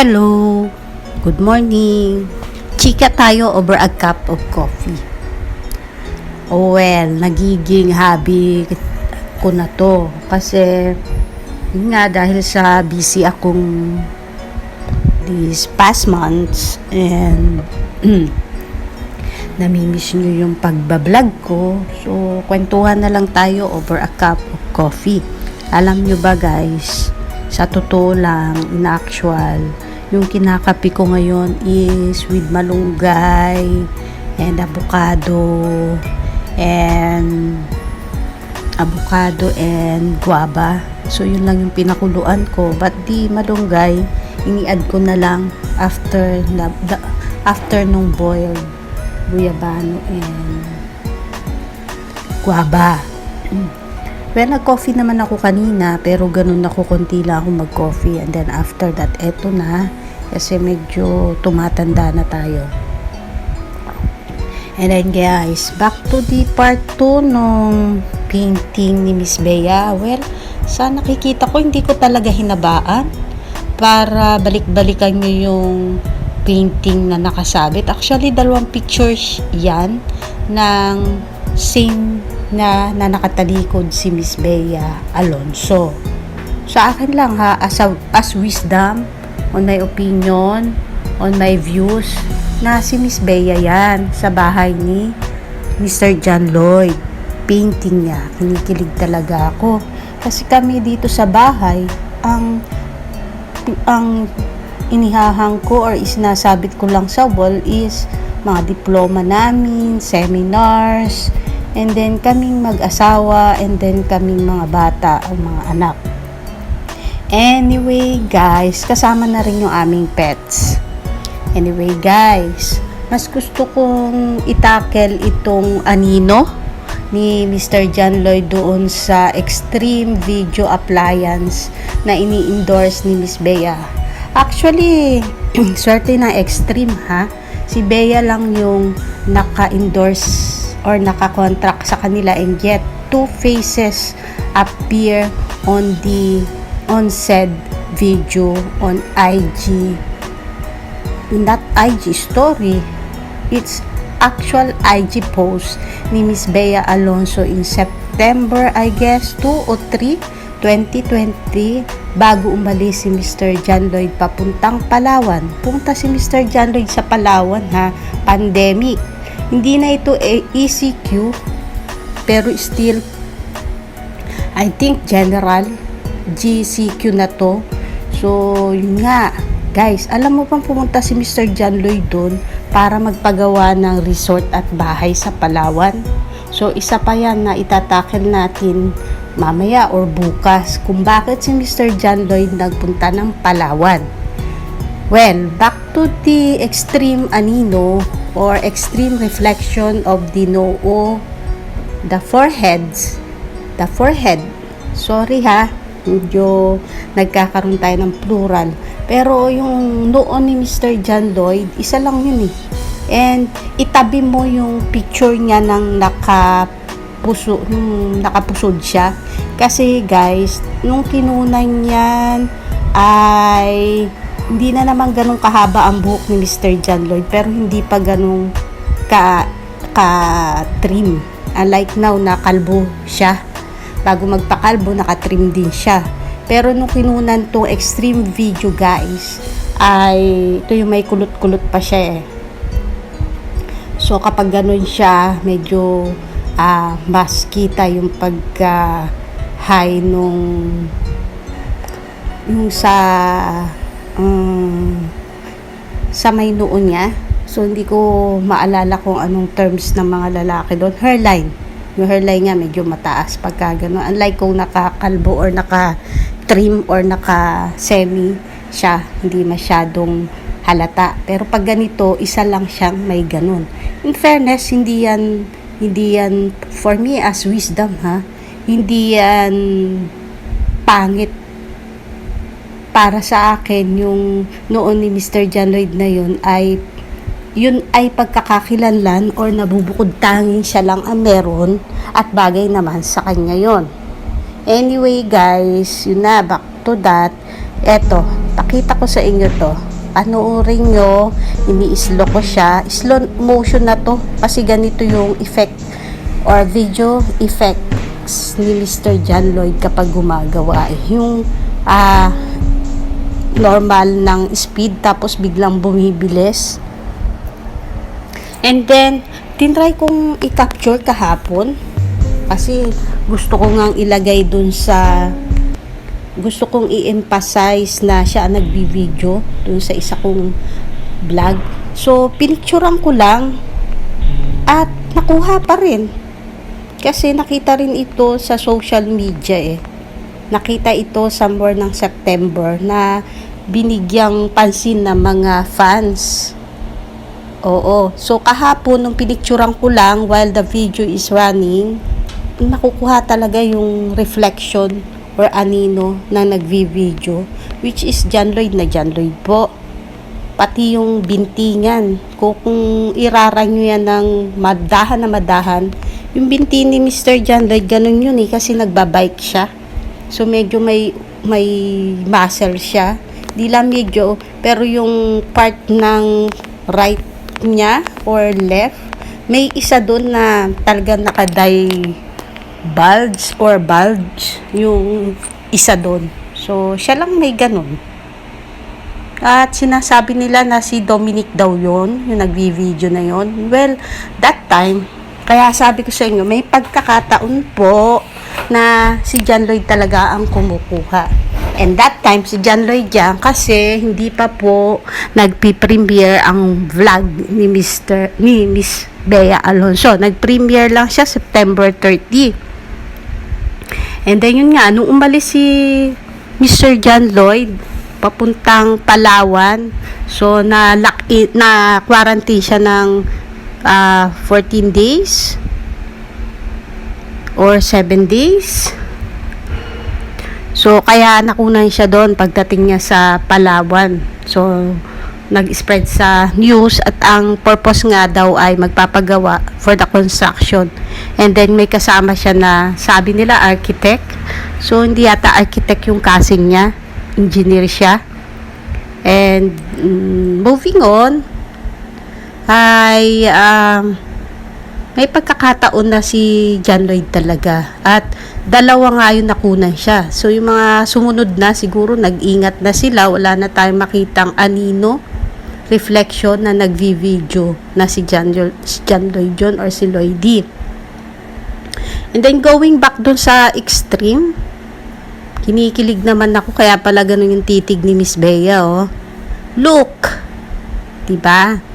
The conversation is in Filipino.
Hello! Good morning! Chika tayo over a cup of coffee. Well, nagiging hobby ko na to. Kasi, yun nga, dahil sa busy akong these past months and namimiss nyo yung pagbablog ko. So, kwentuhan na lang tayo over a cup of coffee. Alam nyo ba guys, sa totoo lang, in actual, yung kinakape ko ngayon is with malunggay and avocado and guava. So yun lang yung pinakuluan ko. But di malunggay, ini-add ko na lang after nung boiled guyabano and guava. Well, nag-coffee naman ako kanina, pero ganun ako, konti lang ako mag-coffee. And then after that, eto na. Kasi medyo tumatanda na tayo. And then guys, back to the part 2 nung painting ni Miss Bea. Well, sa nakikita ko, hindi ko talaga hinabaan para balik-balikan nyo yung painting na nakasabit. Actually, 2 pictures yan ng same na nakatalikod si Miss Bea Alonso. Sa akin lang ha, as wisdom, on my opinion, on my views, na si Miss Bea yan sa bahay ni Mr. John Lloyd. Painting niya, kinikilig talaga ako. Kasi kami dito sa bahay, ang inihahang ko or isinasabit ko lang sa wall is mga diploma namin, seminars, and then kaming mag-asawa, and then kaming mga bata o mga anak. Anyway guys, kasama na rin yung aming pets. Anyway guys, mas gusto kong itakel itong anino ni Mr. John Lloyd doon sa Extreme Video Appliance na ini-endorse ni Miss Bea. Actually, swerte na Extreme ha. Si Bea lang yung naka-endorse or naka-contract sa kanila, and yet 2 faces appear on said video on IG. Not IG story, it's actual IG post ni Miss Bea Alonso in September, I guess 2 o 3, 2020, bago umalis si Mr. John Lloyd papuntang Palawan. Punta si Mr. John Lloyd sa Palawan ha, pandemic. Hindi na ito ECQ, pero still, I think general GCQ na to. So, yun nga. Guys, alam mo bang pumunta si Mr. John Lloyd doon para magpagawa ng resort at bahay sa Palawan? So, isa pa yan na itatakel natin mamaya or bukas kung bakit si Mr. John Lloyd nagpunta ng Palawan. Well, back to the extreme anino or extreme reflection of the noo, the forehead. Sorry ha, medyo nagkakaroon tayo ng plural. Pero yung noo ni Mr. John Lloyd, isa lang yun eh. And itabi mo yung picture niya ng nakapusod siya. Kasi guys, nung kinunan niyan ay hindi na naman ganun kahaba ang buhok ni Mr. John Lloyd, pero hindi pa ganun ka-trim. Unlike now, nakalbo siya. Bago magpakalbo, nakatrim din siya. Pero nung kinunan tong extreme video guys, ay ito yung may kulot-kulot pa siya eh. So kapag ganun siya, medyo mas kita yung pagka-high yung sa may noo niya. So hindi ko maalala kung anong terms ng mga lalaki doon. Hairline. Yung hairline niya medyo mataas pagka gano'n. Unlike kung nakakalbo or naka-trim or naka-semi siya, hindi masyadong halata. Pero pag ganito, isa lang siyang may ganun. In fairness, hindi yan for me as wisdom ha. Hindi yan pangit. Para sa akin, yung noon ni Mr. John Lloyd na yun ay pagkakakilanlan or nabubukod tanging siya lang ang meron at bagay naman sa kanya yon. Anyway guys, yun na, back to that. Eto, pakita ko sa inyo to. panoorin nyo, ini-slow ko siya. Slow motion na to kasi ganito yung effect or video effects ni Mr. John Lloyd kapag gumagawa. Yung normal ng speed tapos biglang bumibilis. And then, tinry kong i-capture kahapon kasi gusto ko ngang ilagay dun sa gusto kong i-emphasize na siya ang nagbi-video dun sa isa kong vlog. So, pinicturean ko lang at nakuha pa rin. Kasi nakita rin ito sa social media Nakita ito somewhere ng September na binigyang pansin ng mga fans. Oo. So, kahapon nung pinicturean ko lang while the video is running, nakukuha talaga yung reflection or anino na nagvi-video, which is John Lloyd na John Lloyd po. Pati yung bintingan, kung iraran nyo yan ng madahan na madahan, yung binti ni Mr. John Lloyd, ganun yun kasi nagbabike siya. So, medyo may muscle siya. Di lang medyo, pero yung part ng right niya or left, may isa doon na talagang bulge yung isa doon. So, siya lang may ganun. At sinasabi nila na si Dominic daw yun, yung nagvi-video na yun. Well, that time, kaya sabi ko sa inyo, may pagkakataon po na si John Lloyd talaga ang kumukuha. And that time, si John Lloyd yan kasi hindi pa po nagpi-premiere ang vlog ni Miss Bea Alonso. Nag-premiere lang siya September 30. And then yun nga, nung umalis si Mr. John Lloyd papuntang Palawan, so na quarantine siya ng 14 days or 7 days. So kaya nakunan siya doon pagdating niya sa Palawan. So nag-spread sa news at ang purpose nga daw ay magpapagawa for the construction. And then may kasama siya na sabi nila architect. So hindi yata architect yung casing niya, engineer siya. And moving on ay may pagkakataon na si John Lloyd talaga at dalawa nga yung nakunan siya. So yung mga sumunod na siguro nag-ingat na sila, wala na tayong makitang anino reflection na nagvi-video na si John Lloyd John or si Lloydie. And then going back dun sa extreme, kinikilig naman ako kaya pala ganun yung titig ni Miss Bea Look, diba?